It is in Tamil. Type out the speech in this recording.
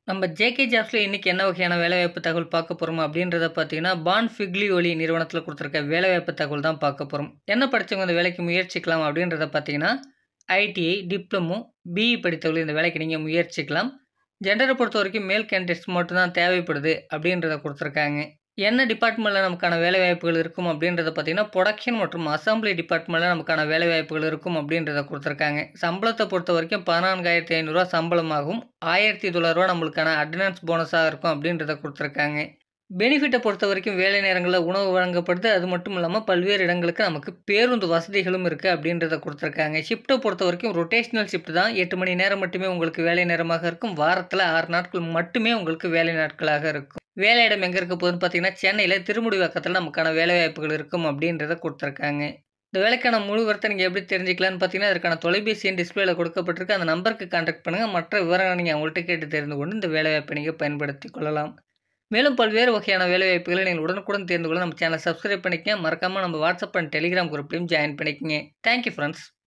நம்ம ஜேகே ஜாப்ஸ்ல இன்னைக்கு என்ன வகையான வேலைவாய்ப்பு தகவல் பார்க்க போறோம் அப்படின்றத பார்த்தீங்கன்னா, பான் ஃபிக்லியோலி நிறுவனத்தில குடுத்துருக்க வேலைவாய்ப்பு தகவல் தான் பார்க்க போறோம். என்ன படிச்சவங்க இந்த வேலைக்கு முயற்சிக்கலாம் அப்படின்றத பார்த்தீங்கன்னா, ஐடிஐ, டிப்ளமோ, பிஇ படித்தவர்கள் இந்த வேலைக்கு நீங்க முயற்சிக்கலாம். ஜெண்டர பொறுத்தவரைக்கும் மேல் கேண்டிடேட்ஸ் மட்டும் தான் தேவைப்படுது அப்படின்றத குடுத்துருக்காங்க. என்ன டிபார்ட்மெண்ட்ல நமக்கான வேலைவாய்ப்புகள் இருக்கும் அப்படின்றத பார்த்தீங்கன்னா, புரொடக்ஷன் மற்றும் அசெம்பிளி டிபார்ட்மெண்ட்ல நமக்கான வேலைவாய்ப்புகள் இருக்கும் அப்படின்றத குடுத்துருக்காங்க. சம்பளத்த பொறுத்தவரைக்கும் ரூ. 14,500 சம்பளமாகும். ரூ. 1,000 நம்மளுக்கான அட்டெண்டன்ஸ் போனஸா இருக்கும் அப்படின்றத குடுத்துருக்காங்க. பெனிஃபிட்ட பொறுத்தவரைக்கும் வேலை நேரங்கள்ல உணவு வழங்கப்படுது. அது மட்டும் இல்லாம பல்வேறு இடங்களுக்கு நமக்கு பேருந்து வசதிகளும் இருக்கு அப்படின்றத குடுத்துருக்காங்க. ஷிஃப்ட்ட பொறுத்தவரைக்கும் ரொட்டேஷனல் ஷிஃப்ட் தான். 8 மணி நேரம் மட்டுமே உங்களுக்கு வேலை நேரமாக இருக்கும். வாரத்துல 6 நாட்கள் மட்டுமே உங்களுக்கு வேலை நாட்களாக இருக்கும். வேலையிடம் எங்க இருக்க போகுதுன்னு பார்த்தீங்கன்னா, சென்னையில திருமுடிவாக்கத்துல நமக்கான வேலைவாய்ப்புகள் இருக்கும் அப்படின்றத குடுத்துருக்காங்க. இந்த வேலைக்கான முழு விவரத்த நீங்க எப்படி தெரிஞ்சுக்கலான்னு பார்த்தீங்கன்னா, அதற்கான தொலைபேசி எண் டிஸ்ப்ளேல கொடுக்கப்பட்டிருக்கு. அந்த நம்பருக்கு கான்டாக்ட் பண்ணுங்க. மற்ற விவரங்கள நீங்க அவங்கள்ட்ட கேட்டு தெரிந்து கொண்டு இந்த வேலைவாய்ப்பை நீங்க பயன்படுத்திக் கொள்ளலாம். மேலும் பல்வேறு வகையான வேலைவாய்ப்புகளை நீங்கள் உடனுக்குடன் தெரிந்து கொள்ள நம்ம சேனலை சப்ஸ்கிரைப் பண்ணிக்கங்க. மறக்காம நம்ம வாட்ஸ்அப் அண்ட் டெலிகிராம் குரூப்லயும் ஜாயின் பண்ணிக்கங்க. Thank you friends.